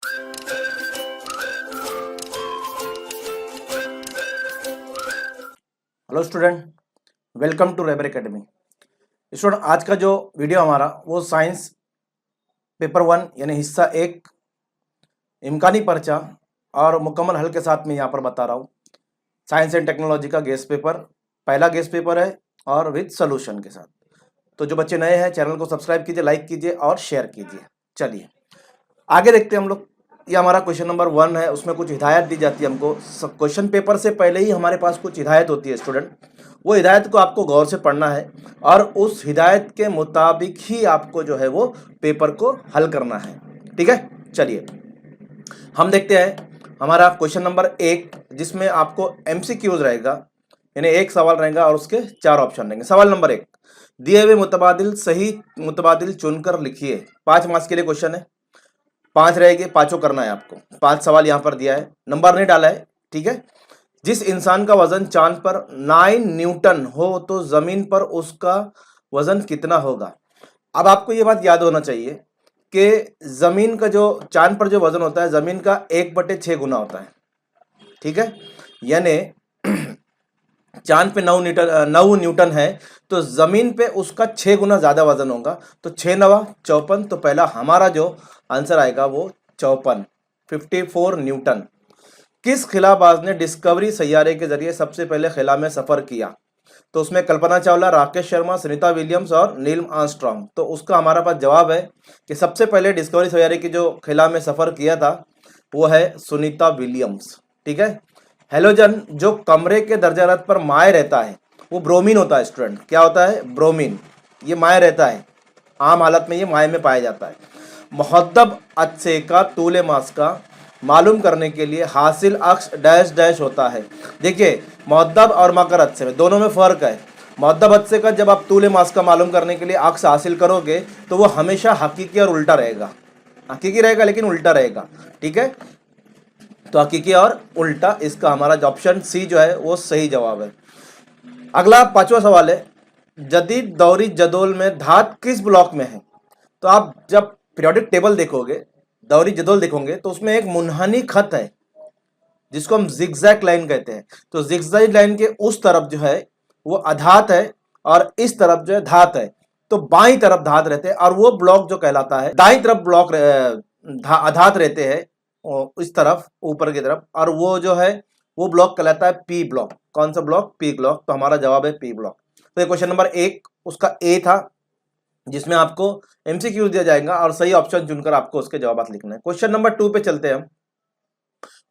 Hello student, welcome to रेबर academy. Student, आज का जो वीडियो हमारा वो साइंस पेपर 1 यानी हिस्सा 1 इम्कानी पर्चा और मुकम्मल हल के साथ में यहाँ पर बता रहा हूँ। साइंस एंड टेक्नोलॉजी का गेस्ट पेपर, पहला गेस्ट पेपर है और विद सोल्यूशन के साथ। तो जो बच्चे नए हैं चैनल को सब्सक्राइब कीजिए, लाइक कीजिए और शेयर कीजिए। चलिए आगे देखते हैं हम लोग। ये हमारा क्वेश्चन नंबर 1 है, उसमें कुछ हिदायत दी जाती है हमको। क्वेश्चन पेपर से पहले ही हमारे पास कुछ हिदायत होती है स्टूडेंट, वो हिदायत को आपको गौर से पढ़ना है और उस हिदायत के मुताबिक ही आपको जो है वो पेपर को हल करना है। ठीक है, चलिए हम देखते हैं हमारा क्वेश्चन नंबर 1, जिसमें आपको MCQs रहेगा, यानी एक सवाल रहेगा और उसके 4 ऑप्शन रहेंगे। सवाल नंबर 1, दिए हुए मुतबादिल सही मुतबादिल चुनकर लिखिए। 5 मार्क्स के लिए क्वेश्चन है, 5 रहेंगे, पांचों करना है आपको। 5 सवाल यहाँ पर दिया है, नंबर नहीं डाला है। ठीक है, जिस इंसान का वजन चांद पर 9 न्यूटन हो तो जमीन पर उसका वजन कितना होगा। अब आपको ये बात याद होना चाहिए कि जमीन का जो चांद पर जो वजन होता है जमीन का 1/6 गुना होता है। ठीक है, यानी चांद पे 9 न्यूटन है तो जमीन पे उसका 6 गुना ज्यादा वजन होगा। तो 6 9 54, तो पहला हमारा जो आंसर आएगा वो 54 न्यूटन। किस खिलाबाज ने डिस्कवरी सैयारे के जरिए सबसे पहले खिला में सफर किया। तो उसमें कल्पना चावला, राकेश शर्मा, सुनीता विलियम्स और नील आर्मस्ट्रांग। तो उसका हमारा पास जवाब है कि सबसे पहले डिस्कवरी सैयारे की जो खिला में सफर किया था वो है सुनीता विलियम्स। ठीक है, हेलोजन जो कमरे के दर्जारत पर माय रहता है वो ब्रोमीन होता है स्टूडेंट। क्या होता है? ब्रोमीन। ये माय रहता है, आम हालत में ये माय में पाया जाता है। मुहद्दब अच्से का तूले मास का मालूम करने के लिए हासिल अक्स डैश डैश होता है। देखिए मुहद्दब और मकर अच्से में दोनों में फर्क है। मुहद्दब अच्से का जब आप तूले मास का मालूम करने के लिए अक्स हासिल करोगे तो वो हमेशा हकीकी और उल्टा रहेगा। हकीकी रहेगा लेकिन उल्टा रहेगा। ठीक है, तो हकीकी और उल्टा, इसका हमारा ऑप्शन सी जो है वो सही जवाब है। अगला 5वां सवाल है, जदीद दौरी जदोल में धात किस ब्लॉक में है। तो आप जब पीरियोडिक टेबल देखोगे, दौरी जदोल देखोगे तो उसमें एक मुनहनी खत है जिसको हम जिगजैग लाइन कहते हैं। तो जिगजैग लाइन के उस तरफ जो है वो अधात है और इस तरफ जो है धात है। तो बाईं तरफ धात रहते हैं और वो ब्लॉक जो कहलाता है, दाईं तरफ ब्लॉक अधात रहते हैं इस तरफ ऊपर की तरफ, और वो जो है वो ब्लॉक कहलाता है पी ब्लॉक। कौन सा ब्लॉक? P block. तो हमारा जवाब है पी ब्लॉक। तो ये क्वेश्चन नंबर 1 उसका ए था, जिसमें आपको MCQ दिया जाएगा और सही ऑप्शन चुनकर आपको उसके जवाब लिखना है। क्वेश्चन नंबर 2 पे चलते हैं हम।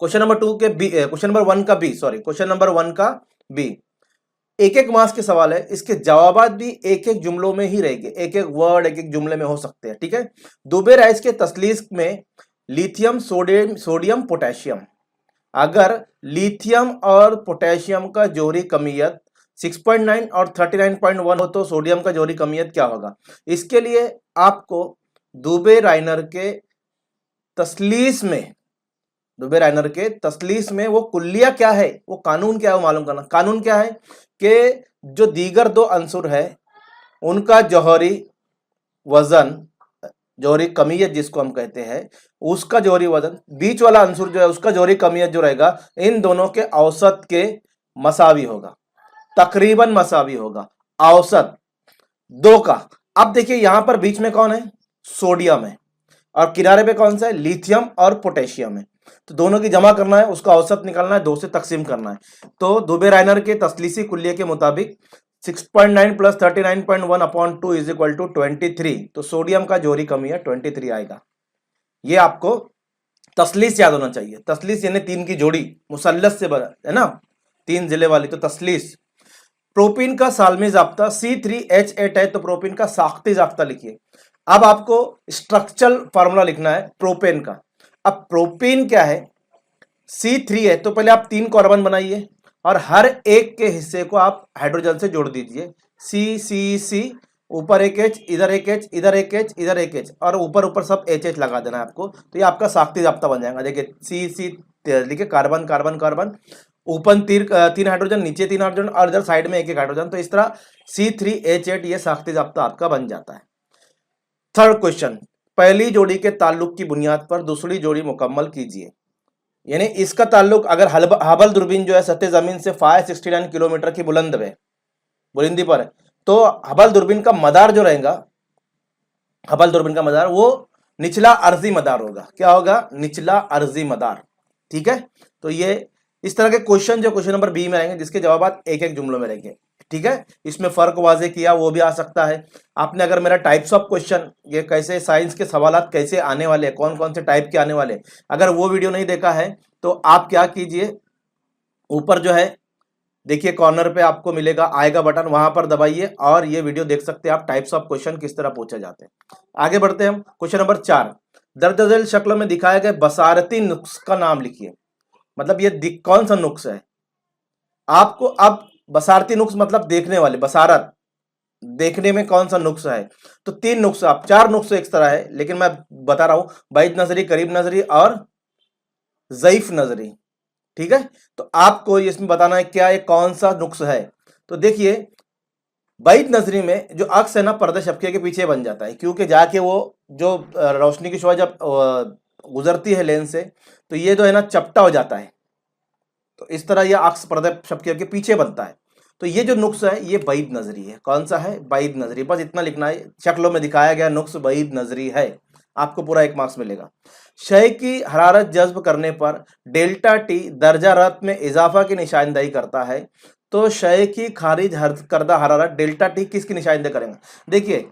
क्वेश्चन नंबर 2 के बी, क्वेश्चन नंबर 1 का बी, सॉरी क्वेश्चन नंबर 1 का बी। एक एक मार्क्स के सवाल है, इसके जवाब भी एक एक जुमलों में ही रहेंगे, एक एक वर्ड एक एक जुमले में हो सकते हैं। ठीक है, दुबे राइस के तसलीस में लिथियम सोडियम पोटेशियम, अगर लिथियम और पोटेशियम का जोहरी कमियत 6.9 और 39.1 हो तो सोडियम का जोहरी कमियत क्या होगा। इसके लिए आपको दुबे राइनर के तसलीस में, दुबे राइनर के तसलीस में वो कुल्लिया क्या है, वो कानून क्या है वो मालूम करना। कानून क्या है कि जो दीगर 2 अंसुर है उनका जौहरी वजन, जौहरी कमियत जिसको हम कहते हैं, उसका जौहरी वजन, बीच वाला अंसुर जो है उसका जौहरी कमियत जो रहेगा इन दोनों के औसत के मसावी होगा, तकरीबन मसावी होगा, औसत 2 का। अब देखिए यहां पर बीच में कौन है? सोडियम है और किनारे पे कौन सा है? लिथियम और पोटेशियम है। तो दोनों की जमा करना है, उसका औसत निकालना है, 2 से तकसीम करना है। तो दुबे राइनर के तसलीसी कुल्लिये के मुताबिक 6.9 plus 39.1 upon 2 is equal to 23। तो सोडियम का जोहरी कमियत 23 आएगा। ये आपको तसलीस याद होना चाहिए। तसलीस यानी 3 की जोड़ी, मुसल्लस से बना है ना, 3 जिले वाली, तो तसलीस। प्रोपीन का सालमी जाब्ता C3H8 है तो प्रोपीन का साख्ती जाब्ता लिखिए। अब आपको स्ट्रक्चरल फार्मूला लिखना है प्रोपेन का। अब प्रोपीन क्या है? C3 है तो पहले आप 3 कार्बन बनाइए और हर एक के हिस्से को आप हाइड्रोजन से जोड़ दीजिए। C ऊपर एक H, इधर एक H, इधर एक H, इधर एक H, और ऊपर ऊपर सब HH लगा देना है आपको। तो ये आपका साख्ती जाब्ता बन जाएगा। देखिए C लिखिए, कार्बन कार्बन कार्बन, ऊपर 3 हाइड्रोजन, नीचे 3 हाइड्रोजन और इधर साइड में एक एक हाइड्रोजन। तो इस तरह C3H8 ये साख्ती जाब्ता आपका बन जाता है। थर्ड क्वेश्चन, पहली जोड़ी के ताल्लुक की बुनियाद पर दूसरी जोड़ी मुकम्मल कीजिए। यानी इसका ताल्लुक अगर हबल दूरबीन जो है सतह जमीन से 569 किलोमीटर की बुलंदी पर है, तो हबल दूरबीन का मदार जो रहेगा, हबल दूरबीन का मदार वो निचला अर्जी मदार होगा। क्या होगा? निचला अर्जी मदार। ठीक है, तो ये इस तरह के क्वेश्चन जो क्वेश्चन नंबर बी में आएंगे, जिसके जवाब एक एक जुमलों में रहेंगे। ठीक है, इसमें फर्क वाजे किया वो भी आ सकता है। आपने अगर मेरा टाइप्स ऑफ क्वेश्चन, ये कैसे साइंस के सवालात कैसे आने वाले, कौन कौन से टाइप के आने वाले, अगर वो वीडियो नहीं देखा है तो आप क्या कीजिए, ऊपर जो है देखिए कॉर्नर पे आपको मिलेगा आएगा बटन, वहां पर दबाइए और ये वीडियो देख सकते हैं आप, टाइप्स ऑफ क्वेश्चन किस तरह पूछे जाते हैं। आगे बढ़ते हैं हम। क्वेश्चन नंबर 4, दर्ज झेल शक्ल में दिखाए गए बसारती नुक्स का नाम लिखिए। मतलब ये कौन सा नुक्स है आपको? अब बसारती नुक्स मतलब देखने वाले, बसारत देखने में कौन सा नुक्स है? तो 3 नुक्स, आप 4 नुक्स एक तरह है, लेकिन मैं बता रहा हूं, बाइद नजरी, करीब नजरी और ज़ईफ नजरी। ठीक है, तो आपको इसमें बताना है क्या ये कौन सा नुक्स है। तो देखिए, बाइद नजरी में जो अक्स है ना, पर्दा शफकिया के पीछे बन जाता है, क्योंकि जाके वो जो रोशनी की शुआ जब गुजरती है लेंस से, तो ये जो है ना चपटा हो जाता है, तो इस तरह यह अक्स पर्दा शफकिया के पीछे बनता है। तो ये जो नुक्स है ये बाइद नजरी है। कौन सा है? बाइद नजरी। बस इतना लिखना है, शक्लों में दिखाया गया नुक्स बाइद नजरी है, आपको पूरा 1 मार्क्स मिलेगा। शय की हरारत जज्ब करने पर डेल्टा टी दर्जा रत में इजाफा की निशानदेही करता है, तो शय की खारिज करदा हरारत डेल्टा टी किसकी निशानदेही करेंगे? देखिए,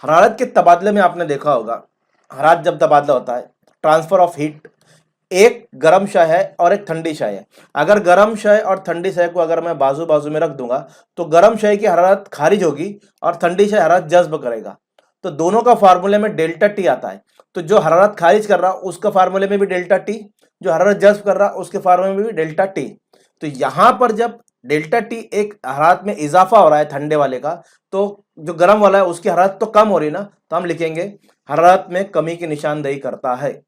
हरारत के तबादले में आपने देखा होगा, हरारत जब तबादला होता है, ट्रांसफर ऑफ हीट, एक गर्म शय है और एक ठंडी शय है। अगर गर्म शय और ठंडी शय को अगर मैं बाजू बाजू में रख दूंगा, तो गर्म शय की हरारत खारिज होगी और ठंडी शय हरारत जज्ब करेगा। तो दोनों का फार्मूले में डेल्टा टी आता है। तो जो हरारत खारिज कर रहा उसका फार्मूले में भी डेल्टा टी, जो हरारत जज्ब कर रहा उसके फार्मूले में भी डेल्टा टी। तो यहां पर जब डेल्टा टी एक हरारत में इजाफा हो रहा है ठंडे वाले का, तो जो गर्म वाला है उसकी हरारत तो कम हो रही ना, तो हम लिखेंगे हरारत में कमी की निशानदेही करता है।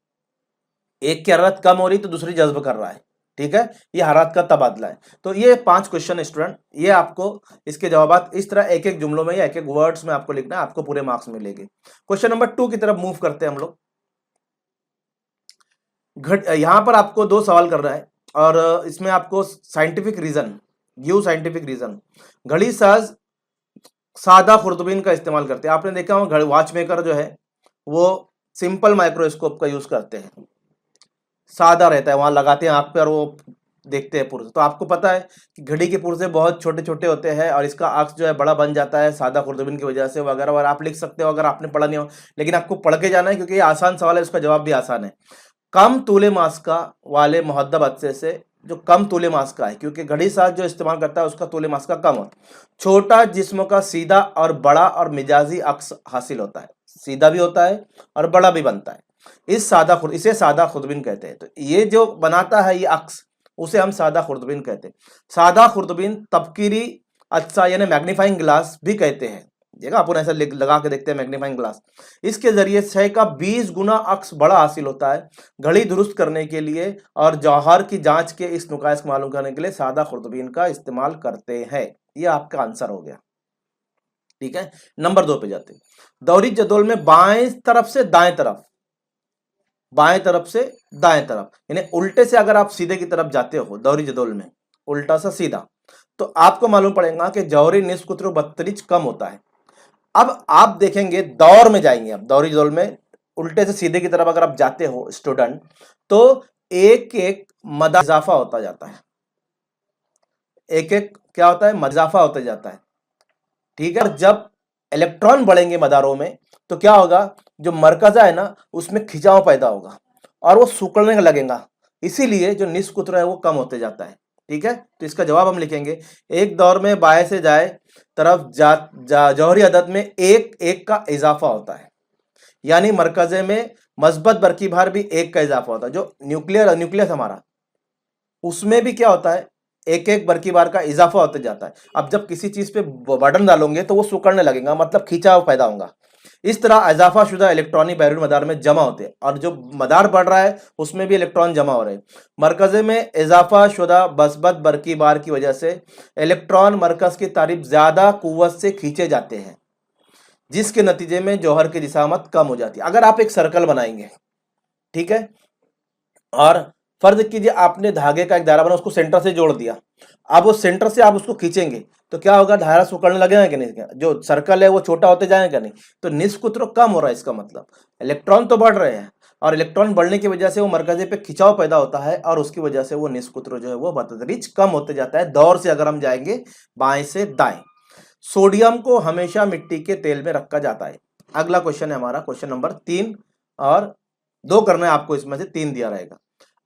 एक की हरारत कम हो रही तो दूसरी जज्ब कर रहा है। ठीक है, ये हरारत का तबादला है। तो ये 5 क्वेश्चन है स्टूडेंट, ये आपको इसके जवाब इस तरह एक एक जुमलों में या एक एक वर्ड्स में आपको लिखना है, आपको पूरे मार्क्स मिलेंगे। क्वेश्चन नंबर 2 की तरफ मूव करते हैं हम लोग। यहां पर आपको 2 सवाल कर रहा है और इसमें आपको scientific reason, give scientific reason. घड़ी साज सादा खुर्दबीन का इस्तेमाल करते हैं। आपने देखा होगा वॉच मेकर जो है वो सिंपल माइक्रोस्कोप का यूज करते हैं, सादा रहता है, वहां लगाते हैं आंख पे और वो देखते हैं पुर्जे। तो आपको पता है कि घड़ी के पुर्जे बहुत छोटे छोटे होते हैं और इसका अक्स जो है बड़ा बन जाता है सादा खुर्दबीन की वजह से वगैरह वगैरह। आप लिख सकते हो अगर आपने पढ़ा नहीं हो, लेकिन आपको पढ़ के जाना है क्योंकि ये आसान सवाल है, उसका जवाब भी आसान है। कम तूले मास का वाले मुहद्दब अदसे से, जो कम तूले मास का है, क्योंकि घड़ी साज जो इस्तेमाल करता है उसका तूले मास का कम होता है। छोटा जिस्म का सीधा और बड़ा और मिजाजी अक्स हासिल होता है, सीधा भी होता है और बड़ा भी बनता है। इसे सादा खुर्दबीन कहते हैं। तो ये जो बनाता है ये अक्स, उसे हम सादा खुर्दबीन कहते हैं। सादा खुर्दबीन तबकीरी अच्छा यानी मैग्नीफाइंग ग्लास भी कहते हैं। देखा अपन ऐसा लगा के देखते हैं मैग्नीफाइंग ग्लास। इसके जरिए शय का 20 गुना अक्स बड़ा हासिल होता है। घड़ी दुरुस्त करने के लिए और जौहर की जांच के इस नुकाइस को मालूम करने के लिए सादा खुर्दबीन का इस्तेमाल करते हैं। ये आपका आंसर हो गया। ठीक है, नंबर 2 पे जाते हैं। दौरी जदोल में बाएं तरफ से दाएं तरफ, बाएं तरफ से दाएं तरफ, यानी उल्टे से अगर आप सीधे की तरफ जाते हो दौरी जदोल में, उल्टा सा सीधा, तो आपको मालूम पड़ेगा कि जौहरी निस्फ कुतुर बत्तरीज कम होता है। अब आप देखेंगे दौर में जाएंगे, अब दौरी जदोल में उल्टे से सीधे की तरफ अगर आप जाते हो स्टूडेंट, तो एक एक मदा इजाफा होता जाता है, एक एक क्या होता है, मजाफा होता जाता है। ठीक है, और जब इलेक्ट्रॉन बढ़ेंगे मदारों में तो क्या होगा, जो मरकजा है ना उसमें खिंचाव पैदा होगा और वो सिकुड़ने लगेगा, इसीलिए जो निस्फ कुतुर है वो कम होते जाता है। ठीक है, तो इसका जवाब हम लिखेंगे एक दौर में बाएं से जाए तरफ जौहरी अदद में एक एक का इजाफा होता है, यानी मरकजे में मस्बत बरकी भार भी एक का इजाफा होता है। जो न्यूक्लियस हमारा, उसमें भी क्या होता है, एक एक बरकी बार का इजाफा होते जाता है। अब जब किसी चीज पे बटन डालोगे तो वो सिकुड़ने लगेगा, मतलब खींचाव पैदा होगा। इस तरह इजाफा शुदा इलेक्ट्रॉनिक बैरून मदार में जमा होते हैं और जो मदार बढ़ रहा है उसमें भी इलेक्ट्रॉन जमा हो रहे हैं। मरकजे में इजाफा शुदा बसबत बरकी बार की वजह से इलेक्ट्रॉन मरकज की तारीफ ज्यादा कुव्वत से खींचे जाते हैं, जिसके नतीजे में जौहर की जिसामत कम हो जाती है। अगर आप एक सर्कल बनाएंगे, ठीक है, और फर्ज कीजिए आपने धागे का एक दायरा बना, उसको सेंटर से जोड़ दिया, अब वो सेंटर से आप उसको खींचेंगे तो क्या होगा, धारा सिकुड़ने लगेगा कि नहीं, जो सर्कल है वो छोटा होते जाएगा नहीं, तो निष्कुत्र कम हो रहा है। इसका मतलब इलेक्ट्रॉन तो बढ़ रहे हैं, और इलेक्ट्रॉन बढ़ने की वजह से वो मरकजे पे खिंचाव पैदा होता है, और उसकी वजह से वो निष्कुत्र जो है वो बतदरीज कम होते जाता है दौर से। अगर हम जाएंगे बाएं से दाएं, सोडियम को हमेशा मिट्टी के तेल में रखा जाता है। अगला क्वेश्चन है हमारा क्वेश्चन नंबर 3, और 2 करना है आपको, इसमें से 3 दिया रहेगा।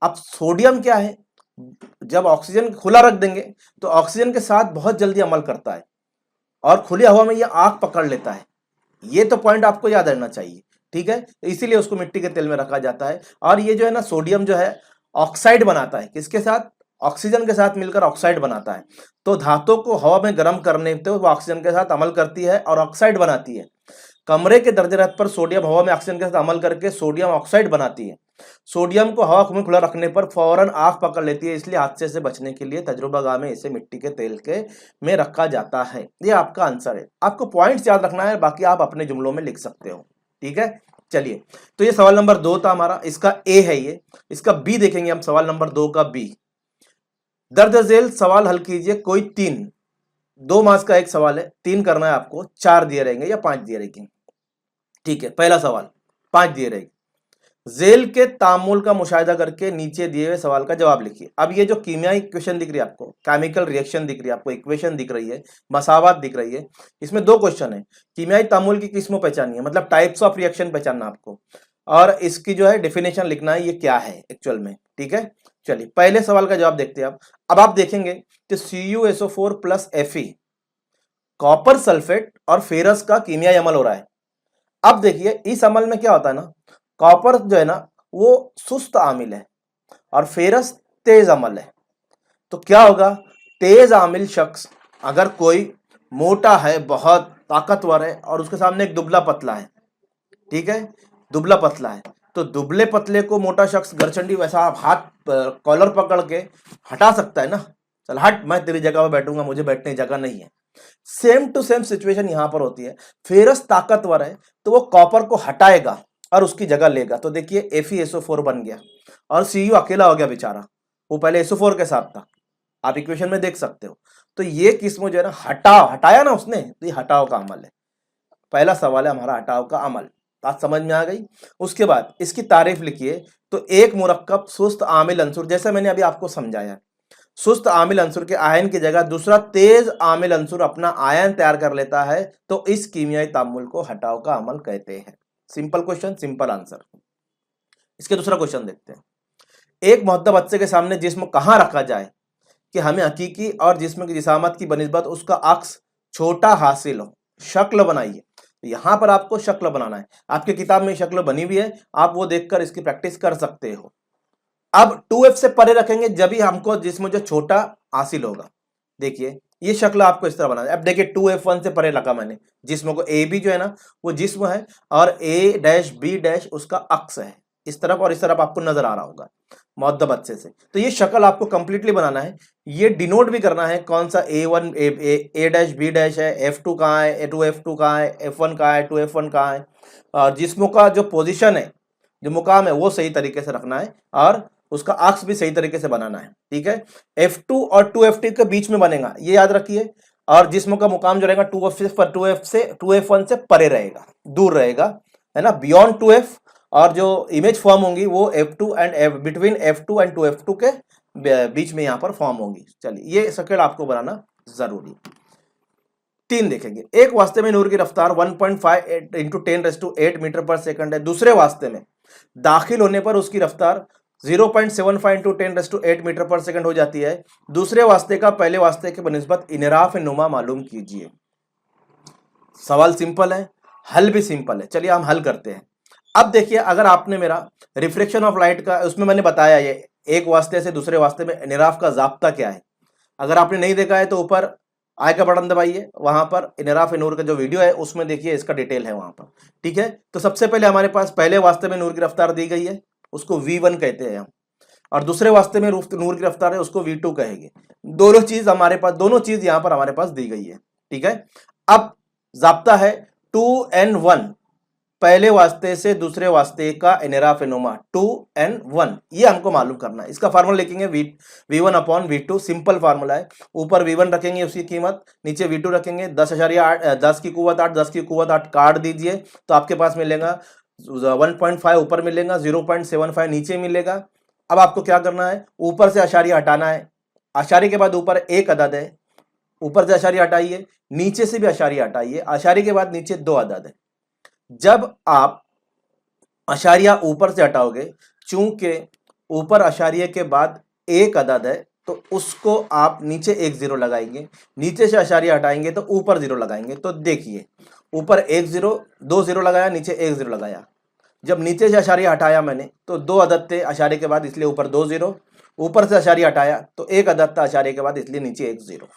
अब सोडियम क्या है, जब ऑक्सीजन खुला रख देंगे तो ऑक्सीजन के साथ बहुत जल्दी अमल करता है, और खुली हवा में ये आग पकड़ लेता है। ये तो पॉइंट आपको याद रहना चाहिए, ठीक है, इसीलिए उसको मिट्टी के तेल में रखा जाता है। और ये जो है ना, सोडियम जो है ऑक्साइड बनाता है, किसके साथ, ऑक्सीजन के साथ मिलकर ऑक्साइड बनाता है। तो धातु को हवा में गर्म करने पे वो ऑक्सीजन के साथ अमल करती है और ऑक्साइड बनाती है। कमरे के दर्जे पर सोडियम हवा में ऑक्सीजन के साथ अमल करके सोडियम ऑक्साइड बनाती है। सोडियम को हवा में खुला रखने पर फौरन आग पकड़ लेती है, इसलिए हादसे से बचने के लिए तजुर्बागाह में इसे मिट्टी के तेल के में रखा जाता है। ये आपका आंसर है। आपको पॉइंट्स याद रखना है, बाकी आप अपने जुमलों में लिख सकते हो, ठीक है। चलिए, तो ये सवाल नंबर 2 था हमारा, इसका ए है ये। इसका बी देखेंगे हम, सवाल नंबर 2 का बी। दर्ज झेल सवाल हल कीजिए कोई 3, 2 मार्क्स का एक सवाल है, 3 करना है आपको, 4 दिए रहेंगे या 5 दिए रहेंगे, ठीक है। पहला सवाल 5 दिए रहेंगे। जेल के तामुल का मुशाहिदा करके नीचे दिए हुए सवाल का जवाब लिखिए। अब ये जो कीमियाई इक्वेशन दिख रही है आपको, केमिकल रिएक्शन दिख रही है आपको, इक्वेशन दिख रही है, मसावत दिख रही है, इसमें 2 क्वेश्चन है। कीमियाई तामुल की किस्मों पहचानिए, मतलब टाइप्स ऑफ रिएक्शन पहचानना आपको, और इसकी जो है डेफिनेशन लिखना है, ये क्या है एक्चुअल में, ठीक है। चलिए, पहले सवाल का जवाब देखते हैं। अब आप देखेंगे कि CuSO4 plus Fe copper sulphate और फेरस का कीमियाई अमल हो रहा है। अब देखिए, इस अमल में क्या होता है ना, कॉपर जो है ना वो सुस्त आमिल है और फेरस तेज अमल है। तो क्या होगा, तेज आमिल शख्स अगर कोई मोटा है, बहुत ताकतवर है, और उसके सामने एक दुबला पतला है, ठीक है, दुबला पतला है, तो दुबले पतले को मोटा शख्स गरचंडी वैसा आप हाथ कॉलर पकड़ के हटा सकता है ना, चल हट, मैं तेरी जगह पर बैठूंगा, मुझे बैठने की जगह नहीं है। सेम टू सेम सिचुएशन यहां पर होती है। फेरस ताकतवर है तो वो कॉपर को हटाएगा और उसकी जगह लेगा। तो देखिए FeSO4 बन गया और Cu अकेला हो गया बेचारा, वो पहले SO4 के साथ था, आप इक्वेशन में देख सकते हो। तो ये किस्म जो है ना, हटाया ना उसने, तो ये हटाओ का अमल है। पहला सवाल है हमारा हटाओ का अमल, बात समझ में आ गई। उसके बाद इसकी तारीफ लिखिए। तो एक मुरक्कब सुस्त आमिल अंसुर, जैसे मैंने अभी आपको समझाया, सुस्त आमिल अंसुर के आयन की जगह दूसरा तेज आमिल अंसुर अपना आयन तैयार कर लेता है, तो इस कीमियाई तामुल को हटाव का अमल कहते हैं। Simple question, simple answer. इसके दूसरा क्वेश्चन देखते हैं। एक मुहद्दब बच्चे के सामने जिस्म कहां रखा जाए कि हमें हकीकी और जिस्म की जिसामत की बनिस्बत उसका अक्स छोटा हासिल हो, शक्ल बनाइए। यहां पर आपको शक्ल बनाना है, आपकी किताब में शक्ल बनी हुई है, आप वो देखकर इसकी प्रैक्टिस कर सकते हो। अब 2F से परे रखेंगे जब ही हमको जिसमें जो छोटा हासिल होगा। देखिए ये शक्ल आपको इस तरह बनाना है। अब देखिए 2F1 से परे रखा मैंने जिस्म को, ए बी जो है ना वो जिस्म है, और ए डैश बी डैश उसका अक्स है, इस तरफ और इस तरफ आपको नजर आ रहा होगा मुअद्दब अच्छे से। तो ये शक्ल आपको कंप्लीटली बनाना है, ये डिनोट भी करना है कौन सा A1 ए डैश बी डैश है, F2 कहाँ है, A2F2 कहाँ है, F1 कहाँ है, 2F1 कहाँ है, और जिस्मों का जो पोजिशन है, जो मुकाम है वो सही तरीके से रखना है, और उसका अक्स भी सही तरीके से बनाना है, ठीक है। F2 और 2F2 के बीच में बनेगा, ये याद रखिए। और जिस्मों का मुकाम जो रहेगा 2F1 से परे रहेगा, दूर रहेगा, है ना, बियॉन्ड 2F। और जो इमेज फॉर्म होंगी वो F2 and between F2 and 2F2 के बीच में यहां पर फॉर्म होंगी। चलिए ये शक्ल आपको बनाना जरूरी। 3 देखेंगे। एक वास्ते में नूर की रफ्तार 1.5 इंटू 10⁸ मीटर पर सेकंड है, दूसरे वास्ते में दाखिल होने पर उसकी रफ्तार 0.75 इंटू 10⁸ मीटर पर सेकंड हो जाती है। दूसरे वास्ते का पहले वास्ते के बनिस्बत इनराफ नुमा मालूम कीजिए। सवाल सिंपल है, हल भी सिंपल है। चलिए हम हल करते हैं। अब देखिए, अगर आपने मेरा रिफ्लेक्शन ऑफ लाइट का, उसमें मैंने बताया ये एक वास्ते से दूसरे वास्ते में इनराफ का जाब्ता क्या है। अगर आपने नहीं देखा है तो ऊपर आई का बटन दबाइए, वहां पर इनराफ नूर का जो वीडियो है उसमें देखिए, इसका डिटेल है वहां पर, ठीक है। तो सबसे पहले हमारे पास पहले वास्ते में नूर की रफ्तार दी गई है, उसको V1 कहते हैं हम, और दूसरे वास्ते में नूर की रफ्तार है, उसको V2 कहेंगे। दोनों चीज हमारे पास, दोनों चीज यहां पर हमारे पास दी गई है, ठीक है। अब जाब्ता है 2n1 पहले वास्ते से दूसरे वास्ते का एनेरा फेनोमा 2n1, ये हमको मालूम करना है। इसका फार्मूला लिखेंगे v1 upon v2, simple formula है। ऊपर v1 रखेंगे उसकी कीमत, नीचे v2 रखेंगे। 10 की कुवत 8, 10 की कुवत 8 काट दीजिए तो आपके पास मिलेगा 1.5 ऊपर मिलेगा, 0.75 नीचे मिलेगा। अब आपको क्या करना है, ऊपर से आशारी हटाना है। आशारी के बाद ऊपर एक अदद है, ऊपर से आशारी हटाइए, नीचे से भी आशारी हटाइए, आशारी के बाद नीचे 2 अदद है। जब आप अशारिया ऊपर से हटाओगे, चूंकि ऊपर अशारिये के बाद एक अदद है तो उसको आप नीचे एक जीरो लगाएंगे, नीचे से अशारिया हटाएंगे तो ऊपर जीरो लगाएंगे। तो देखिए ऊपर एक जीरो, 2 जीरो लगाया, नीचे एक जीरो लगाया। जब नीचे से अशारिया हटाया मैंने तो 2 अदद थे अशारे के बाद, इसलिए ऊपर 2 जीरो। ऊपर से अशारिया हटाया तो एक अदद था अशारे के बाद, इसलिए नीचे एक जीरो।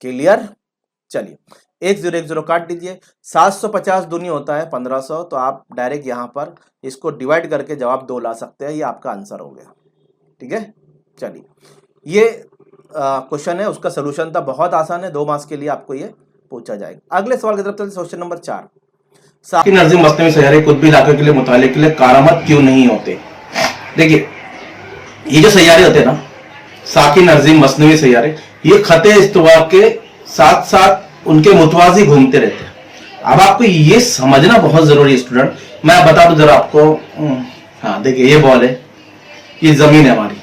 क्लियर? चलिए 1 0 काट दीजिए। 750 दूनी होता है 1500, तो आप डायरेक्ट यहाँ पर इसको डिवाइड करके जवाब 2 ला सकते हैं। ये आपका आंसर हो गया। ठीक है, चलिए ये क्वेश्चन है, उसका सोल्यूशन था, बहुत आसान है। 2 मार्क्स के लिए आपको ये पूछा जाएगा। अगले सवाल की तरफ चलते, क्वेश्चन नंबर 4। साकिन अर्ज़ी मसनवी सैयारे कुतबी इलाके के लिए मुताले के लिए कारामत क्यों नहीं होते? देखिए ये जो सैयारे होते हैं ना, साकिन अर्ज़ी मसनवी सैयारे, ये खते इस्तवा के साथ साथ उनके मुतवाजी घूमते रहते हैं। अब आपको ये समझना बहुत जरूरी है स्टूडेंट। मैं बता दूं जरा आपको। हाँ देखिए ये बॉल है, ये जमीन है हमारी,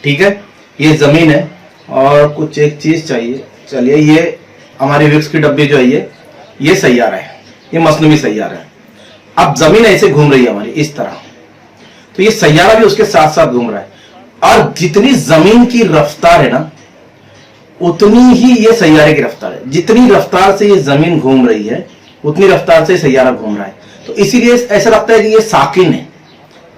ठीक है, ये जमीन है और कुछ एक चीज चाहिए। चलिए ये हमारी विक्स की डब्बी जो है ये सैयारा है, ये मसनवी सैयारा है। अब जमीन ऐसे घूम रही है हमारी इस तरह, तो ये सैयारा भी उसके साथ साथ घूम रहा है। और जितनी जमीन की रफ्तार है ना, उतनी ही ये सैयारे की रफ्तार है। जितनी रफ्तार से ये जमीन घूम रही है, उतनी रफ्तार से सैयारा घूम रहा है। तो इसीलिए ऐसा लगता है कि ये साकिन है,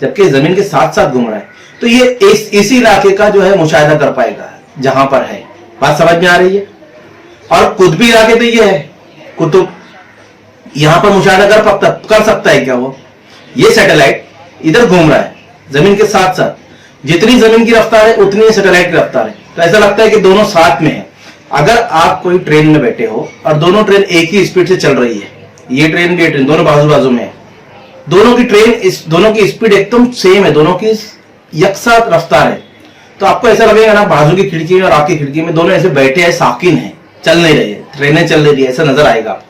जबकि जमीन के साथ साथ घूम रहा है। तो ये इसी इलाके का जो है मुशाहिदा कर पाएगा जहां पर है। बात समझ में आ रही है? और कुतबी इलाके तो ये है, कुतुब, यहां पर मुशाहिदा कर सकता है क्या वो? ये सैटेलाइट इधर घूम रहा है जमीन के साथ साथ। जितनी जमीन की रफ्तार है उतनी सैटेलाइट की रफ्तार है। तो ऐसा लगता है कि दोनों साथ में है। अगर आप कोई ट्रेन में बैठे हो और दोनों ट्रेन एक ही स्पीड से चल रही है, ये ट्रेन भी, ये ट्रेन, दोनों बाजू बाजू में है, दोनों की स्पीड एकदम सेम है, दोनों की यकसा रफ्तार है, तो आपको ऐसा लगेगा ना बाजू की खिड़की में और आपकी खिड़की में दोनों ऐसे बैठे हैं, साकिन है, चल नहीं रहे, ट्रेनें चल रही है, ऐसा नजर आएगा।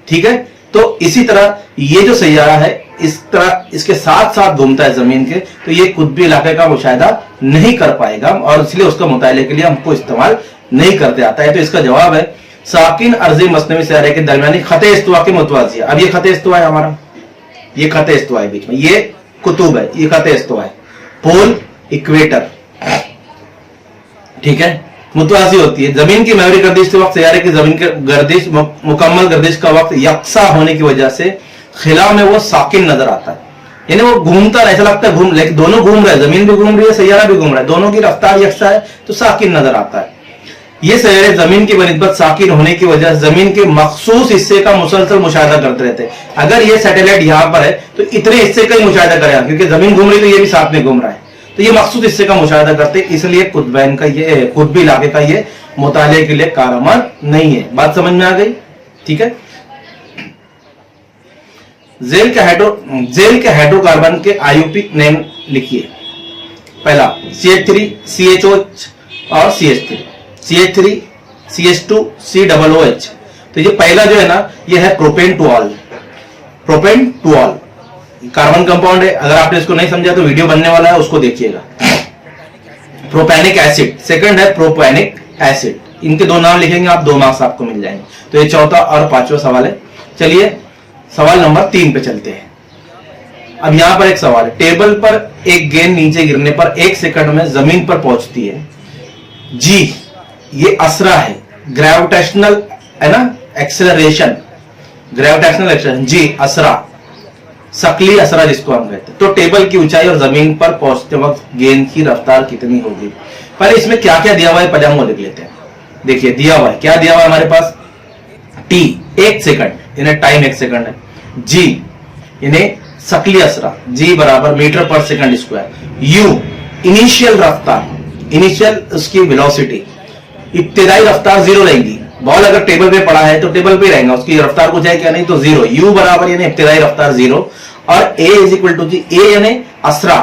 ठीक है, तो इसी तरह ये जो सैयारा है इस तरह इसके साथ साथ घूमता है जमीन के, तो ये कुतबी इलाके का मुशाहिदा नहीं कर पाएगा और इसलिए उसका मुताले के लिए हमको इस्तेमाल नहीं करते आता है। तो इसका जवाब है साकिन अर्ज़ी मसनवी सैयारे के दरमियानी खते इस्तवा के मुतवाज़ी। अब ये खते इस्तवा है हमारा, ये खते इस्तवा है बीच में, ये कुतुब है, ये खते इस्तवा है, पोल इक्वेटर, ठीक है, मुतवाज़ी होती है। जमीन की महवरी गर्दिश के वक्त सैयारे की जमीन की गर्दिश मुकम्मल गर्दिश का वक्त यकसा होने की वजह से खिला में वो साकिन नजर आता है, यानी वो घूमता है, ऐसा लगता है लेकिन दोनों घूम रहे हैं, जमीन भी घूम रही है, सैयारा भी घूम रहा है, दोनों की रफ्तार यकसा है, तो साकिन नजर आता है। ये सैयारे जमीन की बनिस्बत साकिन होने की वजह से जमीन के मखसूस हिस्से का मुसलसल मुशाहिदा करते रहते हैं। अगर ये सैटेलाइट यहाँ पर है तो इतने हिस्से का ही मुशाहिदा करेगा, क्योंकि जमीन घूम रही है तो ये भी साथ में घूम रहा है, तो ये मखसूस हिस्से का मुशाहिदा करते हैं। इसलिए कुतबैन का ये कुतबी इलाके का ये मुताले के लिए कारगर नहीं है। बात समझ में आ गई? ठीक है। जेल के हाइड्रोकार्बन के आईयूपी नेम लिखिए। पहला CH3 CHOH और CH3, CH3 CH2 COOH। तो ये पहला जो है ना, ये है प्रोपेन टुऑल कार्बन कंपाउंड है। अगर आपने इसको नहीं समझा तो वीडियो बनने वाला है, उसको देखिएगा। प्रोपेनिक एसिड, सेकंड है प्रोपेनिक एसिड। इनके 2 नाम लिखेंगे आप, 2 मार्क्स आपको मिल जाएंगे। तो ये चौथा और 5वां सवाल है। चलिए सवाल नंबर 3 पे चलते हैं। अब यहां पर एक सवाल है, टेबल पर एक गेंद नीचे गिरने पर 1 सेकंड में जमीन पर पहुंचती है जी, ये असरा है, ग्रेविटेशनल है ना, एक्सेलरेशन, ग्रेविटेशनल एक्सेलरेशन जी, असरा, सकली असरा जिसको हम कहते हैं। तो टेबल की ऊंचाई और जमीन पर पहुंचते वक्त गेंद की रफ्तार कितनी होगी? पहले इसमें क्या क्या दिया हुआ है पहले हम लिख लेते हैं। देखिए दिया हुआ है, क्या दिया हुआ है हमारे पास, टी 1 सेकंड, यानी टाइम 1 सेकंड है, जी यानी सकली असरा, जी बराबर मीटर पर सेकंड स्क्वायर, यू इनिशियल रफ्तार, इनिशियल उसकी वेलोसिटी, इब्तिदाई रफ्तार 0 रहेगी, बॉल अगर टेबल पे पड़ा है तो टेबल पे रहेगा, उसकी रफ्तार कुछ है क्या, नहीं तो जीरो। यू बराबर यानी इब्तिदाई रफ्तार जीरो, और ए इज इक्वल टू जी, ए यानी असरा,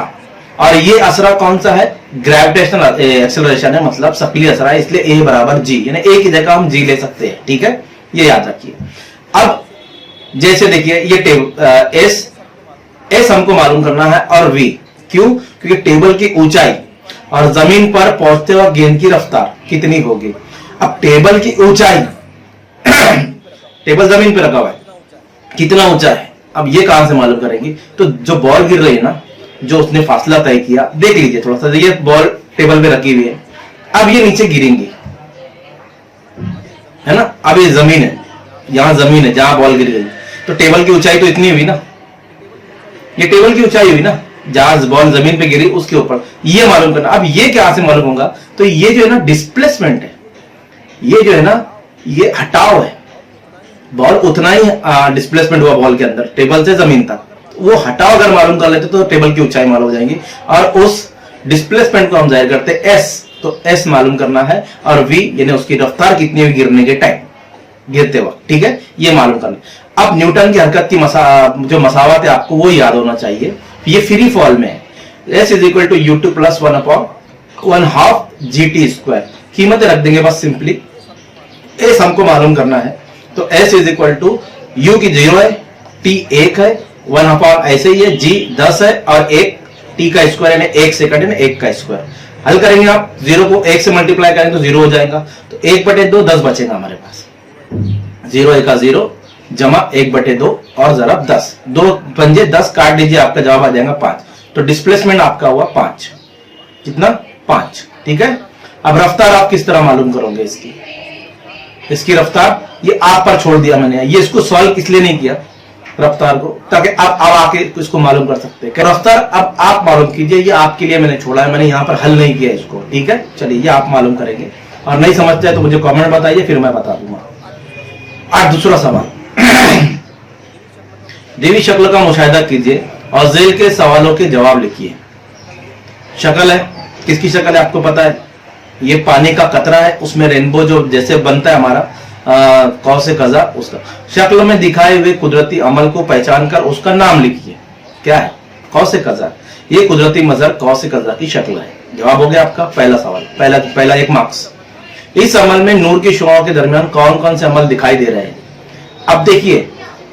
और ये असरा कौन सा है, ग्रेविटेशनल एक्सेलरेशन है, मतलब सक्रिय असरा है, इसलिए ए बराबर जी, यानी ए की जगह हम जी ले सकते हैं। ठीक है, ये याद रखिए। अब जैसे देखिए ये टेबल एस हमको मालूम करना है, और वी क्यों, क्योंकि टेबल की ऊंचाई और जमीन पर पहुंचते वक्त गेंद की रफ्तार कितनी होगी। अब टेबल की ऊंचाई टेबल जमीन पे रखा हुआ है, कितना ऊंचा है, अब ये कहां से मालूम करेंगे, तो जो बॉल गिर रही है ना, जो उसने फासला तय किया, देख लीजिए थोड़ा सा, ये बॉल टेबल पे रखी हुई है, अब ये नीचे गिरेंगी, है ना, अब ये जमीन है, यहां जमीन है जहां बॉल गिर गई, तो टेबल की ऊंचाई तो इतनी हुई ना, ये टेबल की ऊंचाई हुई ना, जहां बॉल जमीन पे गिरी उसके ऊपर, ये मालूम करना। अब ये क्या से मालूम होगा, तो ये जो है ना डिस्प्लेसमेंट है, ये जो है ना ये हटाव है, बॉल उतना ही डिस्प्लेसमेंट हुआ बॉल के अंदर टेबल से जमीन तक, वो हटाव अगर मालूम कर लेते तो टेबल की ऊंचाई मालूम हो जाएगी, और उस डिस्प्लेसमेंट को हम जाहिर करते हैं एस, तो एस मालूम करना है, और वी यानी उसकी रफ्तार कितनी हुई गिरने के टाइम, गिरते वक्त। ठीक है, ये मालूम करना। अब न्यूटन की हरकत की जो मसावत है आपको वो याद होना चाहिए, ये फ्री फॉल में है, S is equal to U T plus 1/1/2 GT square, कीमतें रख देंगे बस सिंपली, एस हमको मालूम करना है, तो S is equal to U की 0 है, टी 1 है, 1/, ऐसे ही है, जी 10 है, और 1 टी का स्क्वायर यानी 1 सेकंड यानी 1 का स्क्वायर। हल करेंगे आप, 0 को 1 से मल्टीप्लाई करेंगे तो 0 हो जाएगा, तो 1/2 10 बचेगा हमारे पास, 0 1 0 जमा 1/2 और जरा 10, 2 पंजे 10 काट दीजिए, आपका जवाब आ जाएगा 5, तो डिस्प्लेसमेंट आपका हुआ 5, कितना 5। ठीक है, अब रफ्तार आप किस तरह मालूम करोगे, इसकी रफ्तार ये आप पर छोड़ दिया मैंने, ये इसको सॉल्व इसलिए नहीं किया रफ्तार को, ताकि अब आके इसको मालूम कर सकते हैं। रफ्तार अब आप मालूम कीजिए, ये आपके लिए मैंने छोड़ा है, मैंने यहाँ पर हल नहीं किया इसको। ठीक है, चलिए ये आप मालूम करेंगे, और नहीं समझते हैं तो मुझे कमेंट बताइए, फिर मैं बता दूंगा। आज दूसरा सवाल देवी शक्ल का मुशाहिदा कीजिए और झेल के सवालों के जवाब लिखिए। शक्ल है, किसकी शक्ल है आपको पता है, ये पानी का कतरा है, उसमें रेनबो जो जैसे बनता है हमारा कौसे कजा, उसका शक्ल में दिखाए हुए कुदरती अमल को पहचान कर उसका नाम लिखिए। क्या है, कौसे कजा, ये कुदरती मजहर कौसे कजा की शक्ल है। जवाब हो गया आपका पहला सवाल, पहला 1 मार्क्स। इस अमल में नूर की शुआओं के दरमियान कौन कौन से अमल दिखाई दे रहे हैं। अब देखिए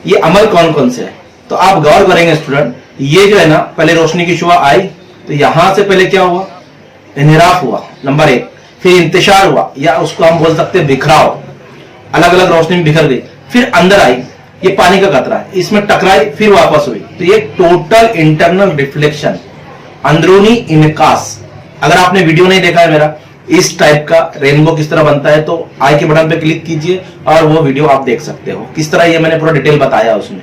ये अमल कौन कौन से है, तो आप गौर करेंगे स्टूडेंट, ये जो है ना पहले रोशनी की शुआ आई, तो यहां से पहले क्या हुआ, इन्हिराफ हुआ नंबर 1, फिर इंतशार हुआ, या उसको हम बोल सकते हैं बिखराव, अलग अलग रोशनी में बिखर गई, फिर अंदर आई, ये पानी का कतरा है, इसमें टकराई फिर वापस हुई, तो ये टोटल इंटरनल रिफ्लेक्शन, अंदरूनी इनकास। अगर आपने वीडियो नहीं देखा है मेरा इस टाइप का रेनबो किस तरह बनता है, तो आई के बटन पे क्लिक कीजिए और वो वीडियो आप देख सकते हो, किस तरह ये मैंने पूरा डिटेल बताया उसमें।